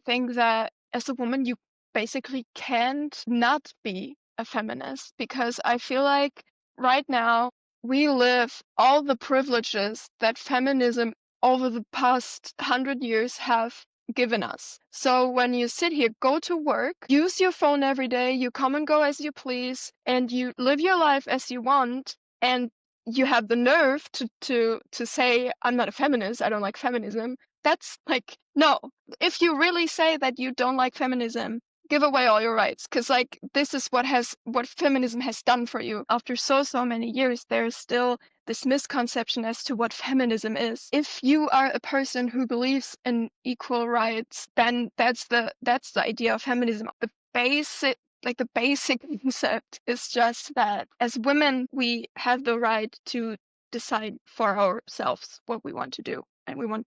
think that as a woman, you basically can't not be a feminist, because I feel like right now we live all the privileges that feminism over the past 100 years have given us. So when you sit here, go to work, use your phone every day, you come and go as you please, and you live your life as you want, and you have the nerve to say, I'm not a feminist, I don't like feminism. That's like, no. If you really say that you don't like feminism, give away all your rights, because like this is what feminism has done for you. After so many years, there's still this misconception as to what feminism is. If you are a person who believes in equal rights, then that's the idea of feminism. The basic concept is just that as women, we have the right to decide for ourselves what we want to do and we want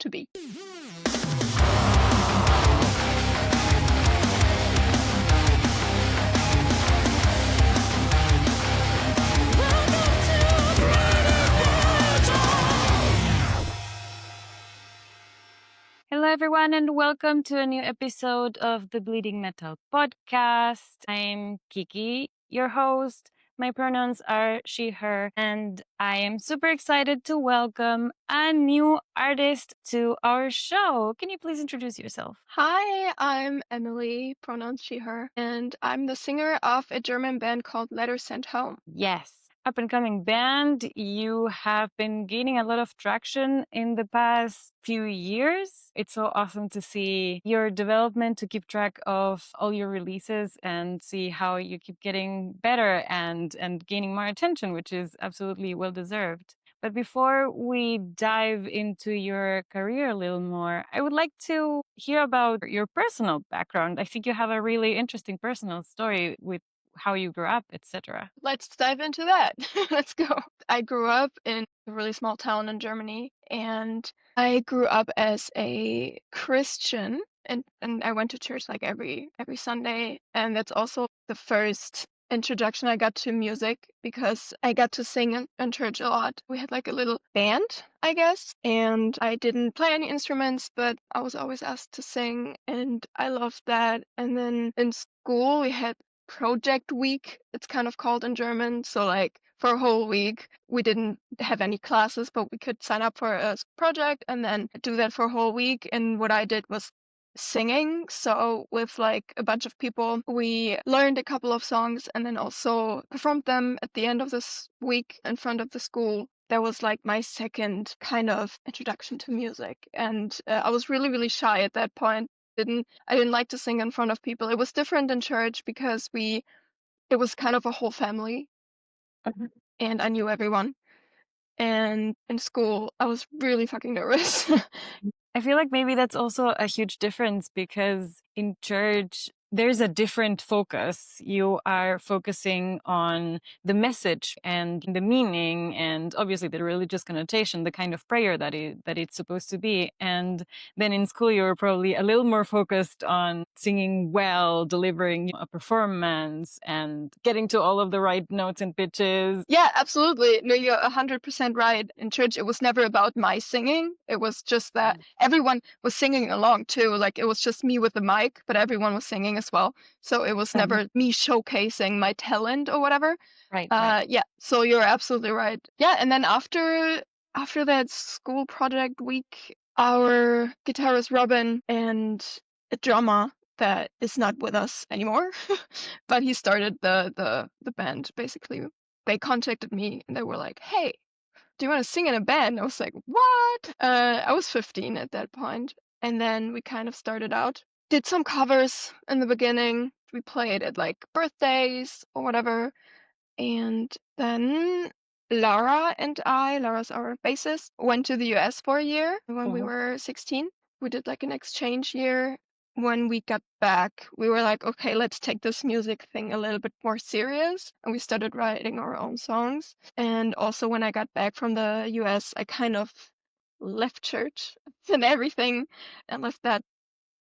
to be. Hello, everyone, and welcome to a new episode of the Bleeding Metal podcast. I'm Kiki, your host. My pronouns are she, her, and I am super excited to welcome a new artist to our show. Can you please introduce yourself? Hi, I'm Emily, pronouns she, her, and I'm the singer of a German band called Letter Sent Home. Yes. Up and coming band, you have been gaining a lot of traction in the past few years. It's so awesome to see your development, to keep track of all your releases and see how you keep getting better and gaining more attention, which is absolutely well deserved. But before we dive into your career a little more, I would like to hear about your personal background. I think you have a really interesting personal story with how you grew up, etc. Let's dive into that. Let's go. I grew up in a really small town in Germany, and I grew up as a Christian, and I went to church like every Sunday, and that's also the first introduction I got to music, because I got to sing in church a lot. We had like a little band, I guess, and I didn't play any instruments, but I was always asked to sing, and I loved that. And then in school we had project week, it's kind of called in German. So like for a whole week, we didn't have any classes, but we could sign up for a project and then do that for a whole week. And what I did was singing. So with like a bunch of people, we learned a couple of songs and then also performed them at the end of this week in front of the school. That was like my second kind of introduction to music. And I was really, really shy at that point. I didn't like to sing in front of people. It was different in church because it was kind of a whole family and I knew everyone. And in school, I was really fucking nervous. I feel like maybe that's also a huge difference because in church, there's a different focus. You are focusing on the message and the meaning and obviously the religious connotation, the kind of prayer that it's supposed to be. And then in school, you're probably a little more focused on singing well, delivering a performance and getting to all of the right notes and pitches. Yeah, absolutely. No, you're 100% right. In church, it was never about my singing. It was just that everyone was singing along too. Like it was just me with the mic, but everyone was singing as well. So it was never me showcasing my talent or whatever. Right. Yeah, so you're absolutely right. Yeah, and then after that school project week, our guitarist Robin and a drummer that is not with us anymore, but he started the band basically. They contacted me and they were like, "Hey, do you want to sing in a band?" And I was like, "What?" I was 15 at that point, and then we kind of started out. Did some covers in the beginning. We played at like birthdays or whatever. And then Lara's our bassist, went to the US for a year when we were 16. We did like an exchange year. When we got back, we were like, okay, let's take this music thing a little bit more serious. And we started writing our own songs. And also when I got back from the US, I kind of left church and everything and left that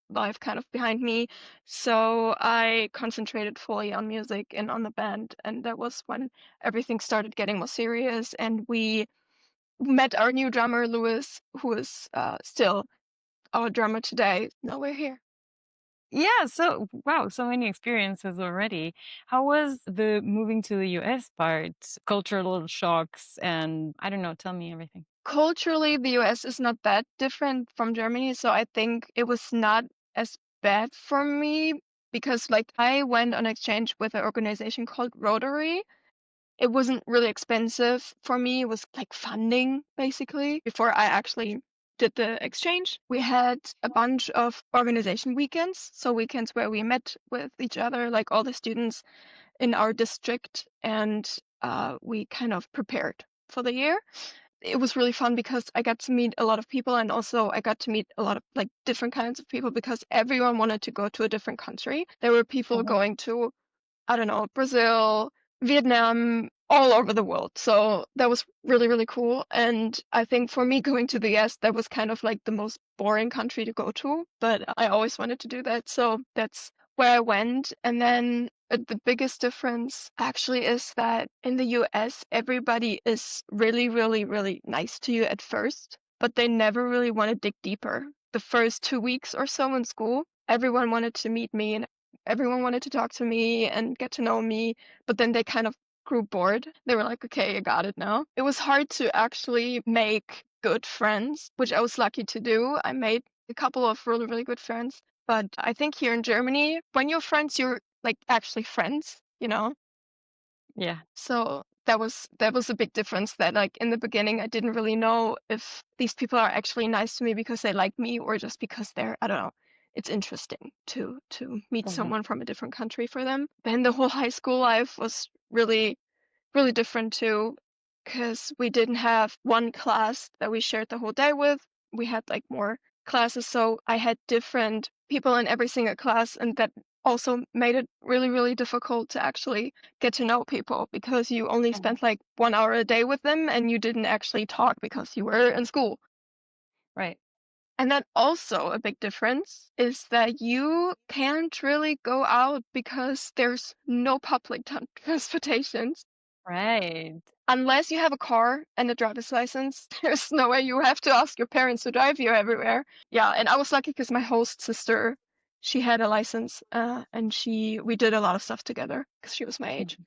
life kind of behind me. So I concentrated fully on music and on the band. And that was when everything started getting more serious. And we met our new drummer, Louis, who is still our drummer today. Now we're here. Yeah, so wow, so many experiences already. How was the moving to the US part? Cultural shocks and I don't know, tell me everything. Culturally, the US is not that different from Germany, so I think it was not as bad for me because, like, I went on exchange with an organization called Rotary. It wasn't really expensive for me. It was like funding basically before I actually did the exchange. We had a bunch of organization weekends, so weekends where we met with each other, like all the students in our district, and we kind of prepared for the year. It was really fun because I got to meet a lot of people, and also I got to meet a lot of like different kinds of people because everyone wanted to go to a different country. There were people Mhm. going to, I don't know, Brazil, Vietnam, all over the world. So that was really, really cool. And I think for me going to the US, that was kind of like the most boring country to go to, but I always wanted to do that. So that's where I went. And then the biggest difference actually is that in the US, everybody is really, really, really nice to you at first, but they never really want to dig deeper. The first 2 weeks or so in school, everyone wanted to meet me and everyone wanted to talk to me and get to know me, but then they kind of grew bored. They were like, okay, I got it now. It was hard to actually make good friends, which I was lucky to do. I made a couple of really, really good friends. But I think here in Germany, when you're friends, you're like actually friends, you know? Yeah. So that was a big difference that like in the beginning I didn't really know if these people are actually nice to me because they like me or just because they're, I don't know, it's interesting to meet Mhm. someone from a different country for them. Then the whole high school life was really really different too, because we didn't have one class that we shared the whole day with. We had like more classes, so I had different people in every single class, and that also made it really, really difficult to actually get to know people because you only Mhm. spent like 1 hour a day with them and you didn't actually talk because you were in school. Right. And then also a big difference is that you can't really go out because there's no public transportation. Right. Unless you have a car and a driver's license, there's no way. You have to ask your parents to drive you everywhere. Yeah, and I was lucky because my host sister, she had a license, and we did a lot of stuff together because she was my age. Mhm.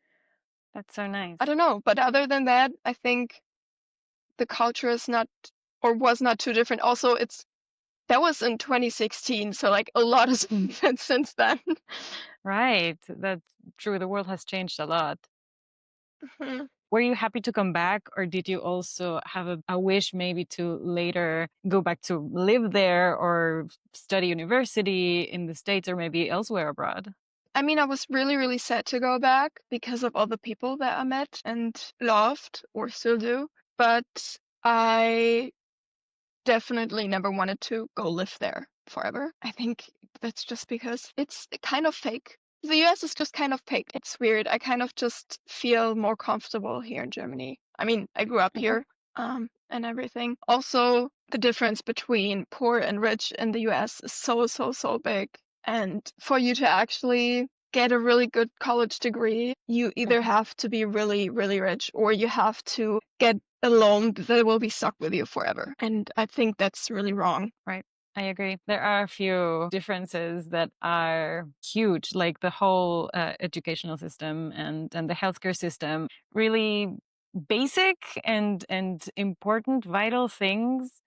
That's so nice. I don't know, but other than that, I think the culture is not or was not too different. Also, that was in 2016, so like a lot has happened since then. Right. That's true. The world has changed a lot. Mhm. Were you happy to come back, or did you also have a wish maybe to later go back to live there or study university in the States or maybe elsewhere abroad? I mean, I was really, really sad to go back because of all the people that I met and loved or still do. But I definitely never wanted to go live there forever. I think that's just because it's kind of fake. The US is just kind of fake. It's weird. I kind of just feel more comfortable here in Germany. I mean, I grew up Mhm. here, and everything. Also, the difference between poor and rich in the US is so, so, so big. And for you to actually get a really good college degree, you either Mhm. have to be really, really rich or you have to get a loan that will be stuck with you forever. And I think that's really wrong. Right. I agree. There are a few differences that are huge, like the whole educational system and the healthcare system. Really basic and important, vital things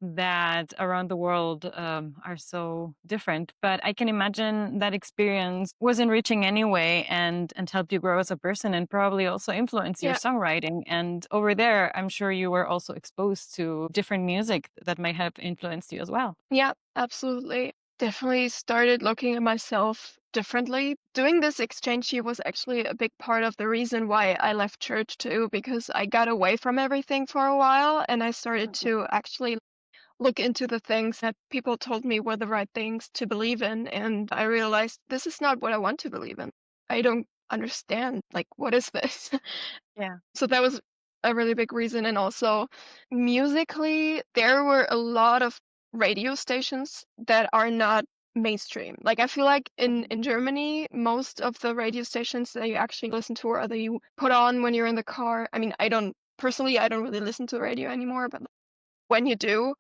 that around the world are so different. But I can imagine that experience was enriching anyway and helped you grow as a person and probably also influence your Yeah. songwriting. And over there, I'm sure you were also exposed to different music that might have influenced you as well. Yeah, absolutely. Definitely started looking at myself differently. Doing this exchange year was actually a big part of the reason why I left church too, because I got away from everything for a while and I started Mhm. to actually look into the things that people told me were the right things to believe in. And I realized this is not what I want to believe in. I don't understand. Like, what is this? Yeah. So that was a really big reason. And also, musically, there were a lot of radio stations that are not mainstream. Like, I feel like Mhm. in Germany, most of the radio stations that you actually listen to or that you put on when you're in the car. I mean, I don't really listen to the radio anymore, but when you do,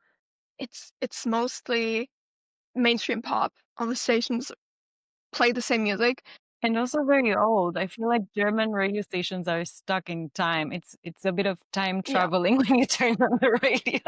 it's mostly mainstream pop on the stations. play the same music. And also very old. I feel like German radio stations are stuck in time. It's a bit of time Yeah. traveling when you turn on the radio.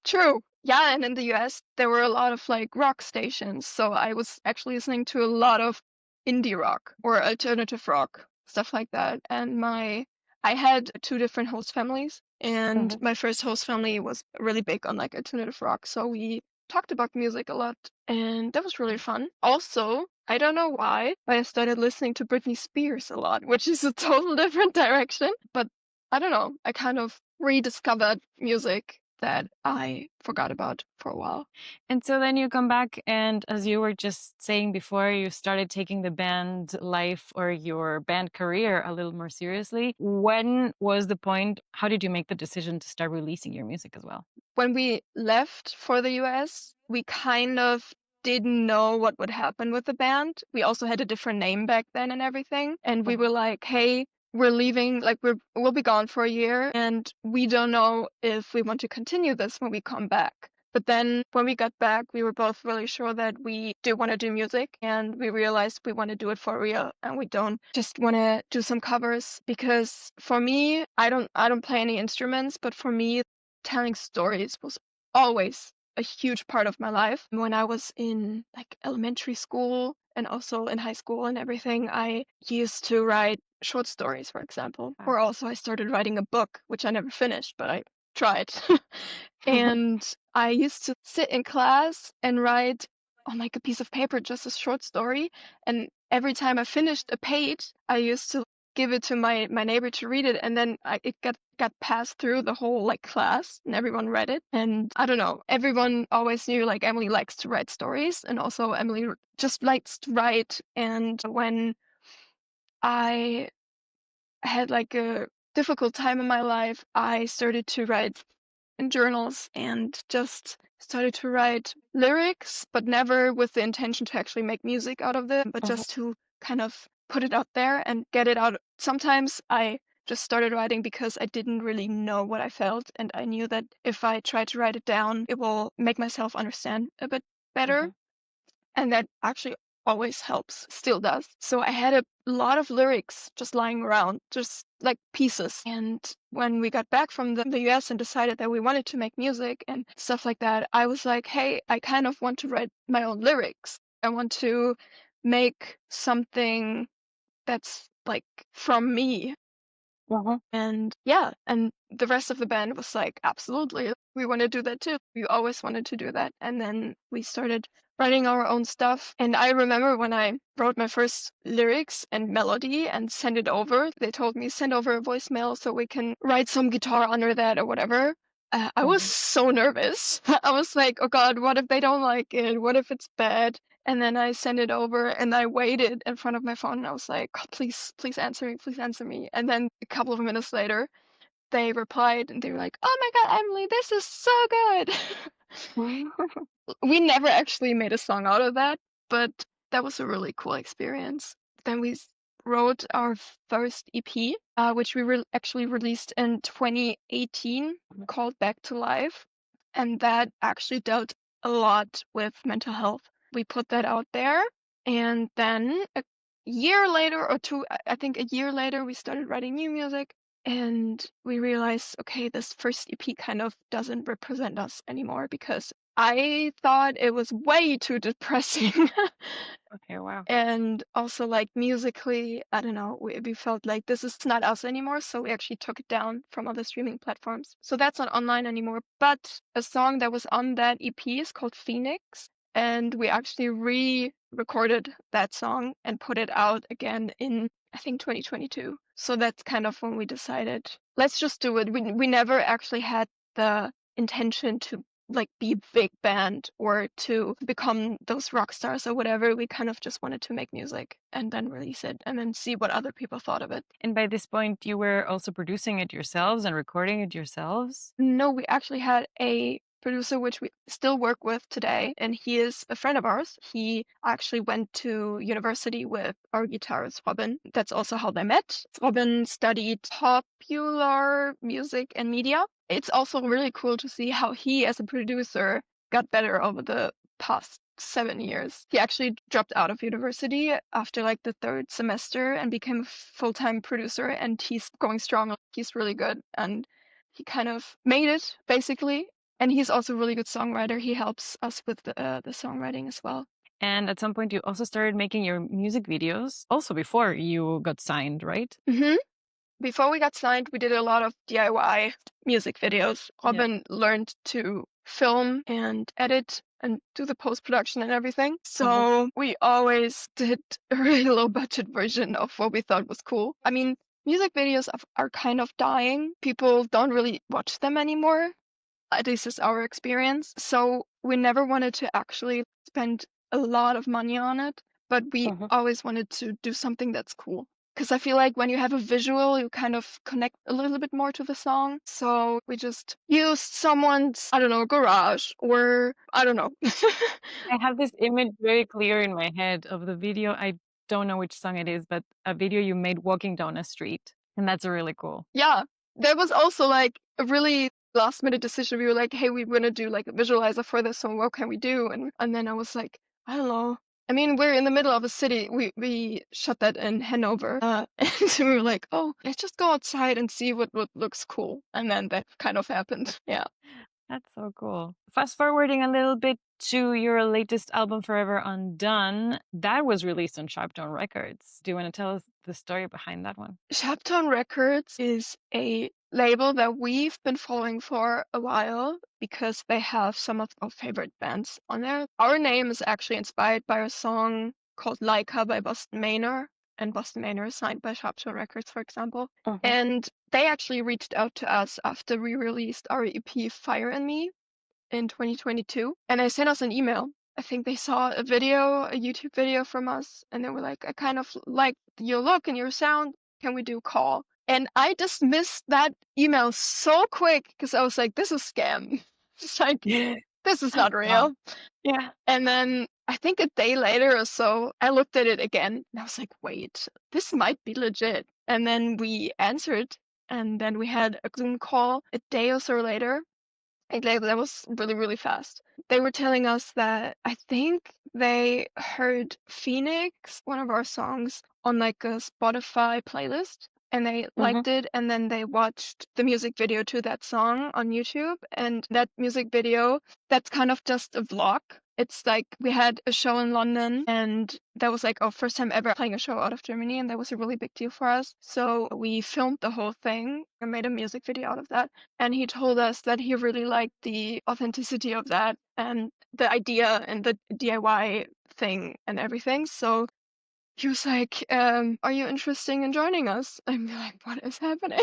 True. Yeah, and in the US, there were a lot of like rock stations. So I was actually listening to a lot of indie rock or alternative rock, stuff like that. And I had two different host families, and Mhm. my first host family was really big on like alternative rock. So we talked about music a lot, and that was really Nice. fun. Also, I don't know why, but I started listening to Britney Spears a lot, which is a total different direction. But I don't know, I kind of rediscovered music that I forgot about for a while. And so then you come back, and as you were just saying before, you started taking the band life or your band career a little more seriously. When was the point? How did you make the decision to start releasing your music as well? When we left for the US, we kind of didn't know what would happen with the band. We also had a different name back then and everything. And we Mhm. were like, hey, we're leaving, like we'll be gone for a year and we don't know if we want to continue this when we come back. But then when we got back, we were both really sure that we do want to do music and we realized we want to do it for real and we don't just want to do some covers because for me, I don't play any instruments, but for me telling stories was always a huge part of my life. When I was in like elementary school and also in high school and everything, I used to write short stories, for example. Wow. Or also I started writing a book, which I never finished, but I tried. And I used to sit in class and write on like a piece of paper just a short story. And every time I finished a page, I used to give it to my neighbor to read it, and then it got passed through the whole like class, and everyone read it. And I don't know, everyone always knew like Emily likes to write stories, and also Emily just likes to write. And when I had like a difficult time in my life, I started to write in journals and just started to write lyrics, but never with the intention to actually make music out of them, but Mhm. just to kind of put it out there and get it out. Sometimes I just started writing because I didn't really know what I felt, and I knew that if I try to write it down, it will make myself understand a bit better. Mhm. And that actually always helps, still does. So I had a lot of lyrics just lying around, just like pieces. And when we got back from the US and decided that we wanted to make music and stuff like that, I was like, hey, I kind of want to write my own lyrics. I want to make something that's like from me. Mhm. And yeah, and the rest of the band was like, absolutely, we want to do that too. We always wanted to do that. And then we started writing our own stuff. And I remember when I wrote my first lyrics and melody and sent it over, they told me send over a voicemail so we can write some guitar under that or whatever. I was Mhm. so nervous. I was like, oh God, what if they don't like it? What if it's bad? And then I sent it over and I waited in front of my phone and I was like, "God, please, please answer me, please answer me." And then a couple of minutes later, they replied and they were like, "Oh my God, Emily, this is so good." We never actually made a song out of that, but that was a really cool experience. Then we wrote our first EP, which we actually released in 2018, called Back to Life. And that actually dealt a lot with mental health. We put that out there. And then a year later, or two, I think a year later, we started writing new music. And we realized, okay, this first EP kind of doesn't represent us anymore because I thought it was way too depressing. Okay, wow. And also, like, musically, I don't know, we felt like this is not us anymore, so we actually took it down from other streaming platforms. So that's not online anymore. But a song that was on that EP is called Phoenix, and we actually re-recorded that song and put it out again in, I think, 2022. So that's kind of when we decided, let's just do it. We never actually had the intention to like be a big band or to become those rock stars or whatever. We kind of just wanted to make music and then release it and then see what other people thought of it. And by this point, you were also producing it yourselves and recording it yourselves? No, we actually had a producer which we still work with today, and he is a friend of ours. He actually went to university with our guitarist Robin. That's also how they met. Robin studied popular music and media. It's also really cool to see how he, as a producer, got better over the past 7 years. He actually dropped out of university after like the third semester and became a full-time producer, and he's going strong. He's really good, and he kind of made it basically. And he's also a really good songwriter. He helps us with the songwriting as well. And at some point, you also started making your music videos, also before you got signed, right? hmm Before we got signed, we did a lot of DIY music videos. Yeah. Robin learned to film and edit and do the post-production and everything. Uh-huh. So we always did a really low budget version of what we thought was cool. I mean, music videos are kind of dying. People don't really watch them anymore. At least is our experience. So we never wanted to actually spend a lot of money on it, but we Uh-huh. always wanted to do something that's cool. Because I feel like when you have a visual, you kind of connect a little bit more to the song. So we just used someone's, I don't know, garage, or I don't know. I have this image very clear in my head of the video. I don't know which song it is, but a video you made walking down a street. And that's really cool. Yeah, that was also like a really last minute decision. We were like, hey, we want to do like a visualizer for this, so what can we do? And then I was like, I don't know. I mean, we're in the middle of a city. We shot that in Hanover. And so we were like, oh, let's just go outside and see what looks cool. And then that kind of happened. Yeah. That's so cool. Fast forwarding a little bit to your latest album, Forever Undone, that was released on Sharptone Records. Do you want to tell us the story behind that one? Shapton Records is a label that we've been following for a while because they have some of our favorite bands on there. Our name is actually inspired by a song called Laika by Boston Manor, and Boston Manor is signed by Shapton Records, for example. Uh-huh. And they actually reached out to us after we released our EP Fire in Me in 2022, and they sent us an email. I think they saw a video, a YouTube video from us, and they were like, I kind of like your look and your sound. Can we do a call? And I dismissed that email so quick because I was like, this is scam. It's like, this is not Wow. real. Yeah. And then I think a day later or so, I looked at it again and I was like, wait, this might be legit. And then we answered, and then we had a Zoom call a day or so later. And like, that was really, really fast. They were telling us that I think they heard Phoenix, one of our songs, on like a Spotify playlist, and they Uh-huh. liked it, and then they watched the music video to that song on YouTube. And that music video, that's kind of just a vlog. It's like we had a show in London, and that was like our first time ever playing a show out of Germany, and that was a really big deal for us. So we filmed the whole thing and made a music video out of that. And he told us that he really liked the authenticity of that and the idea and the DIY thing and everything. So he was like, are you interested in joining us? And we're like, what is happening?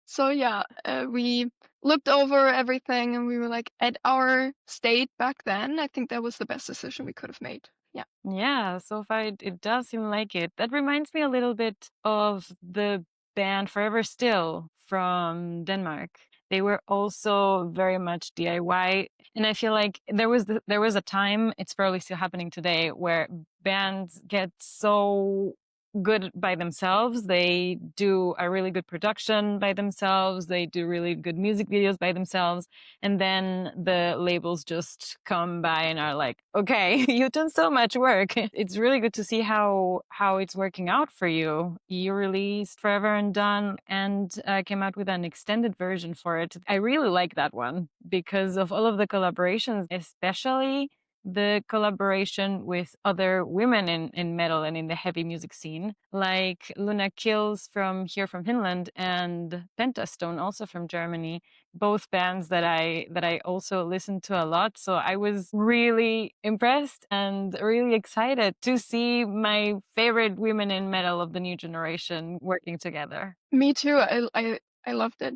So yeah, we looked over everything and we were like, at our state back then, I think that was the best decision we could have made. Yeah. Yeah, so far it does seem like it. That reminds me a little bit of the band Forever Still from Denmark. They were also very much DIY, and I feel like there was a time, it's probably still happening today, where bands get so good by themselves. They do a really good production by themselves. They do really good music videos by themselves. And then the labels just come by and are like, okay, you've done so much work. It's really good to see how it's working out for you. You released Forever Undone and came out with an extended version for it. I really like that one because of all of the collaborations, especially the collaboration with other women in metal and in the heavy music scene, like Luna Kills from here from Finland and Pentastone also from Germany, both bands that I also listened to a lot. So I was really impressed and really excited to see my favorite women in metal of the new generation working together. Me too. I loved it.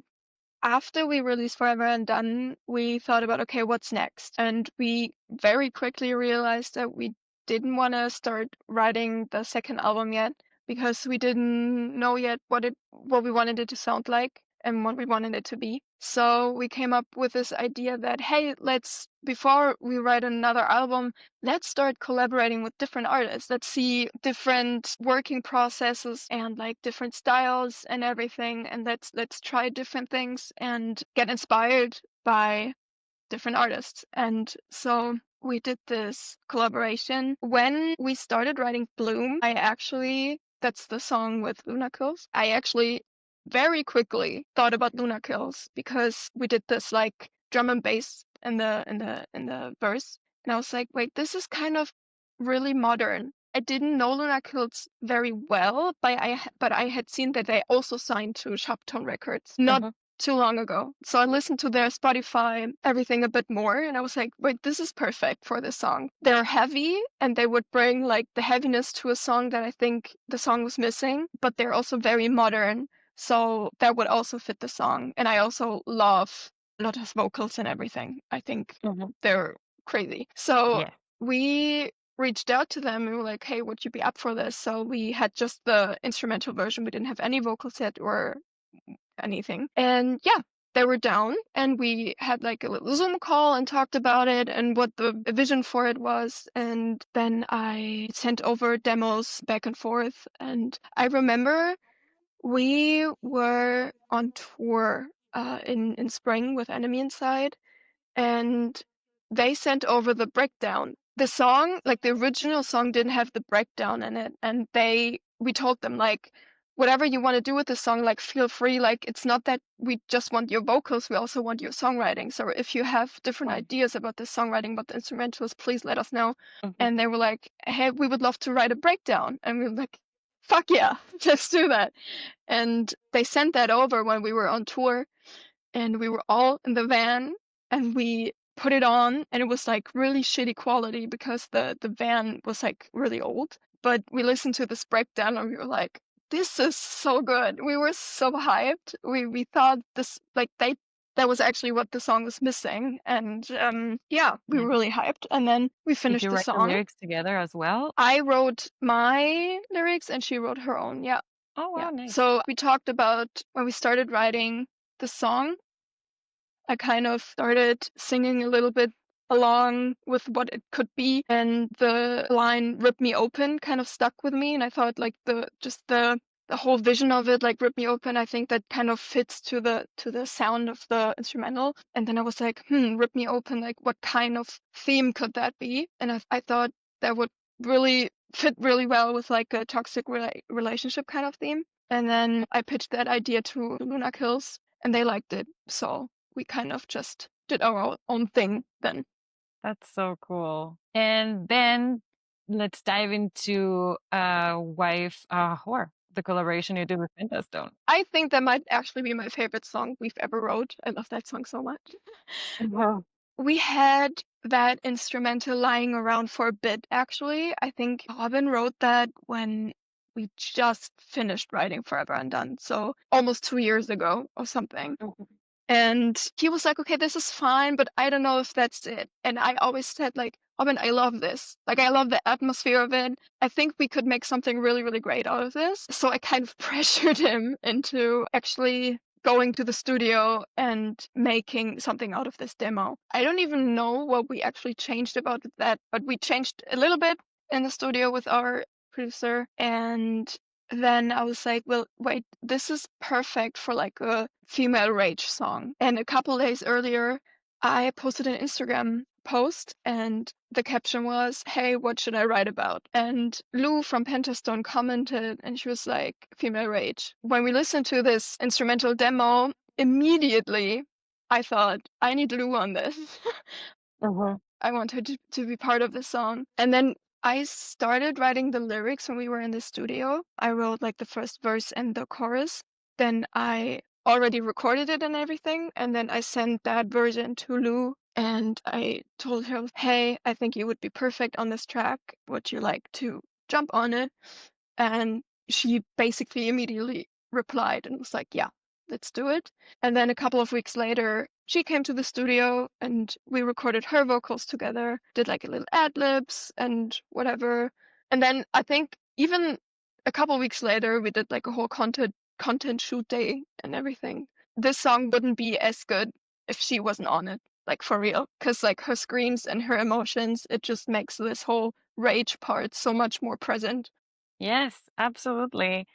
After we released Forever Undone, we thought about, okay, what's next? And we very quickly realized that we didn't want to start writing the second album yet because we didn't know yet what we wanted it to sound like and what we wanted it to be. So we came up with this idea that, hey, before we write another album, let's start collaborating with different artists. Let's see different working processes and like different styles and everything. And let's try different things and get inspired by different artists. And so we did this collaboration. When we started writing Bloom, I actually that's the song with Luna Kills. I actually very quickly thought about Luna Kills because we did this like drum and bass in the verse. And I was like, wait, this is kind of really modern. I didn't know Luna Kills very well, but I had seen that they also signed to Shoptone Records not Mhm. too long ago. So I listened to their Spotify, everything a bit more, and I was like, wait, this is perfect for this song. They're heavy, and they would bring like the heaviness to a song that I think the song was missing, but they're also very modern. So that would also fit the song. And I also love Lotta's vocals and everything. I think Mhm. they're crazy. So Yeah. we reached out to them and we were like, hey, would you be up for this? So we had just the instrumental version. We didn't have any vocals yet or anything. And yeah, they were down and we had like a little Zoom call and talked about it and what the vision for it was. And then I sent over demos back and forth. And I remember we were on tour in spring with Enemy Inside, and they sent over the breakdown. The song, like the original song, didn't have the breakdown in it, and we told them like, whatever you want to do with the song, like feel free. Like it's not that we just want your vocals, we also want your songwriting. So if you have different Mm. ideas about the songwriting, about the instrumentals, please let us know. Mhm. And they were like, hey, we would love to write a breakdown, and we were like, fuck yeah, let's do that. And they sent that over when we were on tour, and we were all in the van and we put it on, and it was like really shitty quality because the van was like really old. But we listened to this breakdown and we were like, this is so good. We were so hyped. We thought this like they that was actually what the song was missing. And yeah, we Yeah. were really hyped. And then we Did finished you the write the song. lyrics together as well? I wrote my lyrics and she wrote her own. Yeah. Oh, Yeah. wow, nice. So we talked about when we started writing the song, I kind of started singing a little bit along with what it could be, and the line "rip me open" kind of stuck with me, and I thought like the whole vision of it, like "rip me open," I think that kind of fits to the sound of the instrumental. And then I was like, "rip me open, like what kind of theme could that be?" And I thought that would really fit really well with like a toxic relationship kind of theme. And then I pitched that idea to Luna Kills, and they liked it. So we kind of just did our own thing then. That's so cool. And then let's dive into Wife Whore, the collaboration you did with Stone. I think that might actually be my favorite song we've ever wrote. I love that song so much. Wow. We had that instrumental lying around for a bit, actually. I think Robin wrote that when we just finished writing Forever Undone, so almost 2 years ago or something. Mhm. And he was like, okay, this is fine, but I don't know if that's it. And I always said, like, Robin, I love this. Like, I love the atmosphere of it. I think we could make something really, really great out of this. So I kind of pressured him into actually going to the studio and making something out of this demo. I don't even know what we actually changed about that, but we changed a little bit in the studio with our producer, and then I was like, well, wait, this is perfect for like a female rage song. And a couple days earlier, I posted an Instagram post and the caption was, hey, what should I write about? And Lou from Pentastone commented and she was like, female rage. When we listened to this instrumental demo, immediately I thought, I need Lou on this. Mhm. I want her to be part of the song. And then I started writing the lyrics when we were in the studio. I wrote like the first verse and the chorus. Then I already recorded it and everything. And then I sent that version to Lou and I told her, hey, I think you would be perfect on this track. Would you like to jump on it? And she basically immediately replied and was like, yeah, let's do it. And then a couple of weeks later, she came to the studio and we recorded her vocals together, did like a little ad libs and whatever. And then I think even a couple of weeks later, we did like a whole content shoot day and everything. This song wouldn't be as good if she wasn't on it, like for real. Because like her screams and her emotions, it just makes this whole rage part so much more present. Yes, absolutely.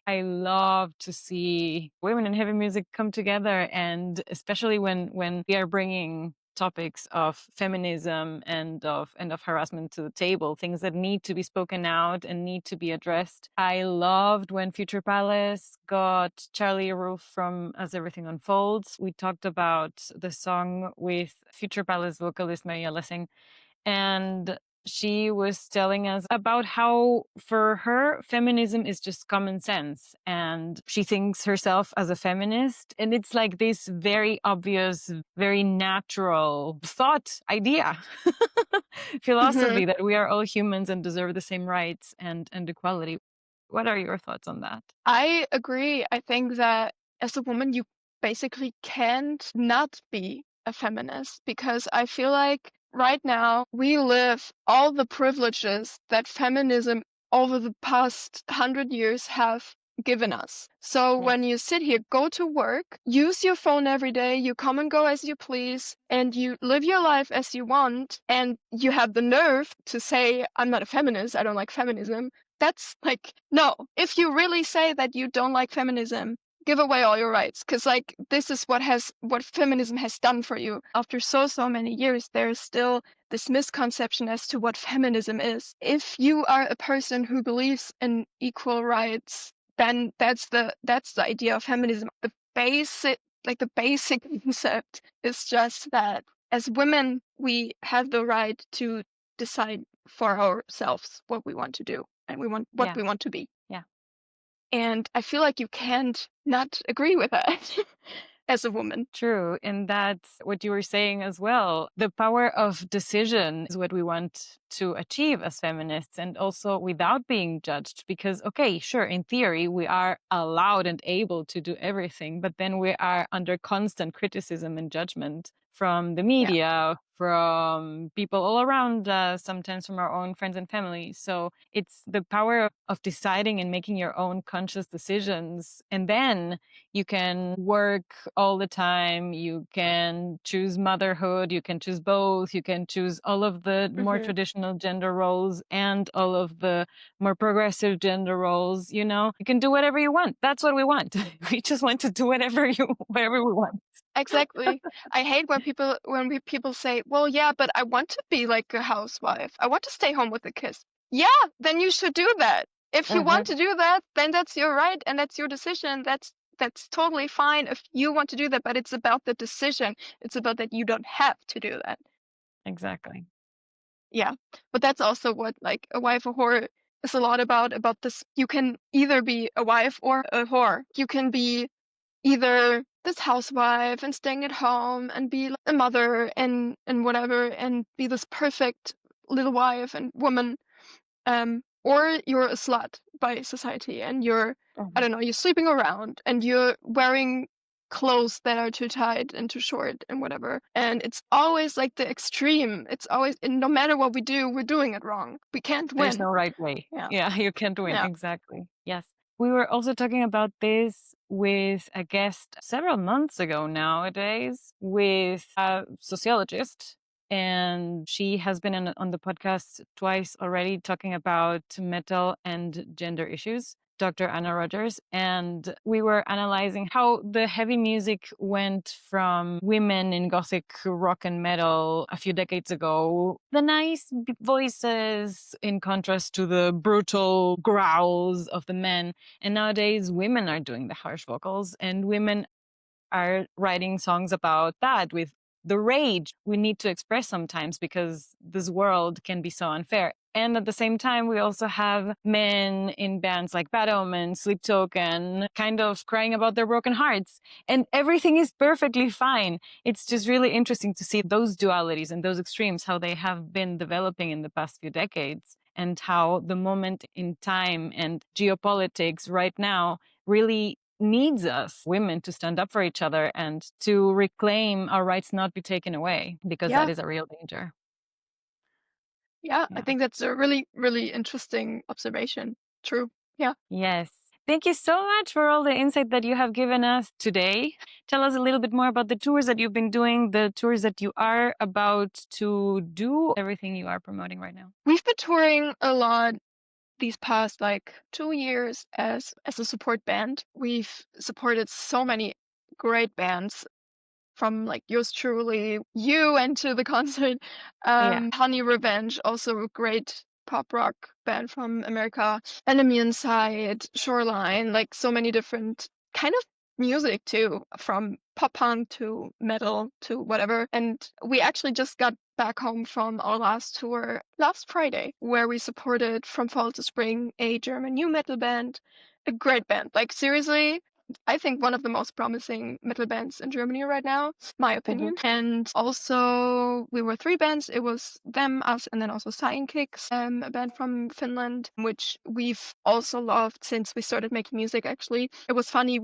I love to see women in heavy music come together, and especially when we are bringing topics of feminism and of harassment to the table, things that need to be spoken out and need to be addressed. I loved when Future Palace got Charlie Roof from As Everything Unfolds. We talked about the song with Future Palace vocalist Maria Lessing, and she was telling us about how for her feminism is just common sense, and she thinks herself as a feminist, and it's like this very obvious, very natural thought idea Hmm. philosophy that we are all humans and deserve the same rights and equality. What are your thoughts on that? I agree. I think that as a woman, you basically can't not be a feminist because I feel like right now we live all the privileges that feminism over the past 100 years have given us. So Yes. when you sit here, go to work, use your phone every day, you come and go as you please, and you live your life as you want, and you have the nerve to say, I'm not a feminist, I don't like feminism. That's like, no, if you really say that you don't like feminism, give away all your rights. Cause like, this is what feminism has done for you. After so many years, there's still this misconception as to what feminism is. If you are a person who believes in equal rights, then that's the idea of feminism. The basic concept is just that as women, we have the right to decide for ourselves what we want to do and what Yeah. we want to be. Yeah. And I feel like you can't not agree with that as a woman. True. And that's what you were saying as well. The power of decision is what we want to achieve as feminists, and also without being judged. Because, okay, sure, in theory, we are allowed and able to do everything, but then we are under constant criticism and judgment from the Yeah. media, from people all around us, sometimes from our own friends and family. So it's the power of deciding and making your own conscious decisions. And then you can work all the time. You can choose motherhood. You can choose both. You can choose all of the more Hmm. traditional gender roles and all of the more progressive gender roles. You can do whatever you want. That's what we want. We just want to do whatever we want. Exactly. I hate when people say, "Well, yeah, but I want to be like a housewife. I want to stay home with the kids." Yeah, then you should do that. If you Uh-huh. want to do that, then that's your right and that's your decision. That's totally fine if you want to do that, but it's about the decision. It's about that you don't have to do that. Exactly. Yeah. But that's also what like a wife or whore is a lot about this. You can either be a wife or a whore. You can be either this housewife and staying at home and be like a mother and whatever and be this perfect little wife and woman, or you're a slut by society and you're, I Uh-huh. don't know, you're sleeping around and you're wearing clothes that are too tight and too short and whatever, and it's always like the extreme. It's always, and no matter what we do, we're doing it wrong. We can't There's win. no right way. Yeah. Yeah, you can't win. Yeah. Exactly. Yes. We were also talking about this with a guest several months ago nowadays with a sociologist. And she has been on the podcast twice already talking about metal and gender issues. Dr. Anna Rogers, and we were analyzing how the heavy music went from women in gothic rock and metal a few decades ago, the nice voices in contrast to the brutal growls of the men. And nowadays, women are doing the harsh vocals, and women are writing songs about that with the rage we need to express sometimes because this world can be so unfair. And at the same time, we also have men in bands like Bad Omen, Sleep Token, kind of crying about their broken hearts. And everything is perfectly fine. It's just really interesting to see those dualities and those extremes, how they have been developing in the past few decades, and how the moment in time and geopolitics right now really needs us women to stand up for each other and to reclaim our rights not be taken away, because that Yeah. is a real danger. Yeah. I Yeah. think that's a really interesting observation. True. Yeah. Yes. Thank you so much for all the insight that you have given us today. Tell us a little bit more about the tours that you've been doing, the tours that you are about to do, everything you are promoting right now. We've been touring a lot these past like 2 years as a support band. We've supported so many great bands from like yours truly, you went to the concert. Yeah. Honey Revenge, also a great pop rock band from America. Enemy Inside, Shoreline, like so many different kind of music too, from pop punk to metal to whatever. And we actually just got back home from our last tour last Friday, where we supported From Fall to Spring, a German new metal band. A great band. Like seriously, I think one of the most promising metal bands in Germany right now, my Mhm. opinion. And also we were three bands. It was them, us, and then also Sidekicks, a band from Finland, which we've also loved since we started making music actually. It was funny,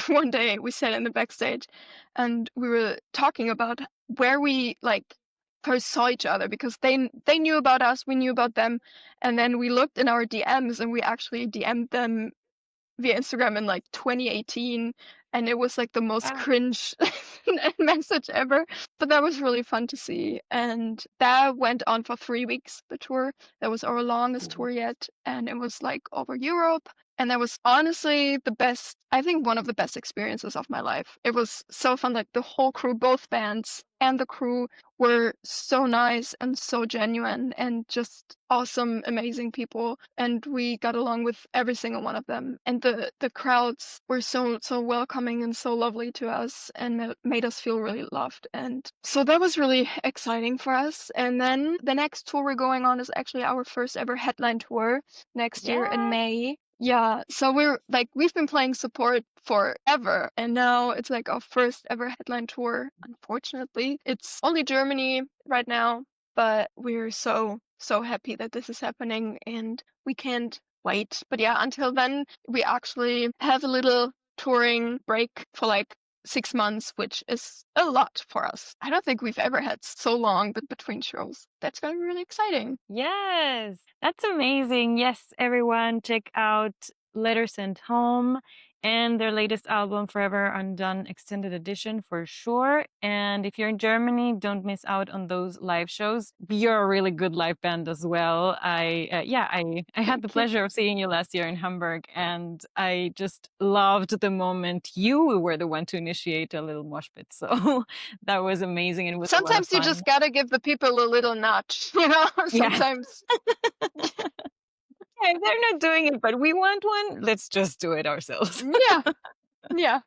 one day we sat in the backstage and we were talking about where we like first saw each other, because they knew about us, we knew about them, and then we looked in our DMs and we actually DM'd them via Instagram in like 2018, and it was like the most Wow. cringe message ever. But that was really fun to see, and that went on for 3 weeks. The tour, that was our longest Cool. tour yet, and it was like over Europe. And that was honestly the best, I think one of the best experiences of my life. It was so fun. Like the whole crew, both bands and the crew were so nice and so genuine and just awesome, amazing people. And we got along with every single one of them. And the crowds were so welcoming and so lovely to us and made us feel really loved. And so that was really exciting for us. And then the next tour we're going on is actually our first ever headline tour next year in Yeah. May. Yeah, so we're like, we've been playing support forever, and now it's like our first ever headline tour. Unfortunately, it's only Germany right now, but we're so happy that this is happening and we can't wait. But yeah, until then, we actually have a little touring break for like 6 months, which is a lot for us. I don't think we've ever had so long between shows. That's gonna be really exciting. Yes, that's amazing. Yes, everyone, check out Letter Sent Home and their latest album, Forever Undone Extended Edition, for sure. And if you're in Germany, don't miss out on those live shows. You're a really good live band as well. I had the Thank you. pleasure of seeing you last year in Hamburg, and I just loved the moment you were the one to initiate a little mosh pit. So that was amazing, and it was a lot of Sometimes you fun. just gotta give the people a little nudge, you know? Yeah. Sometimes. Yeah, if they're not doing it, but we want one, let's just do it ourselves. Yeah, yeah.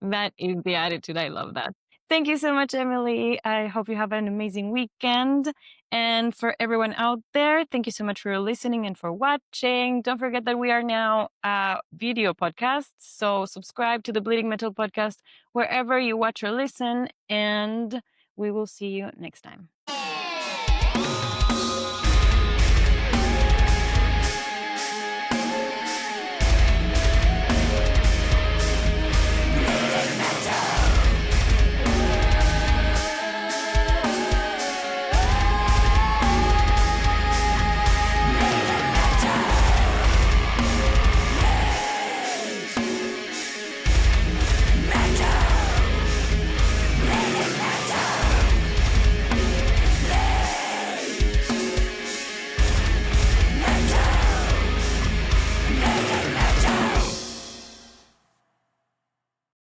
That is the attitude. I love that. Thank you so much, Emily. I hope you have an amazing weekend. And for everyone out there, thank you so much for listening and for watching. Don't forget that we are now a video podcast. So subscribe to the Bleeding Metal podcast wherever you watch or listen. And we will see you next time.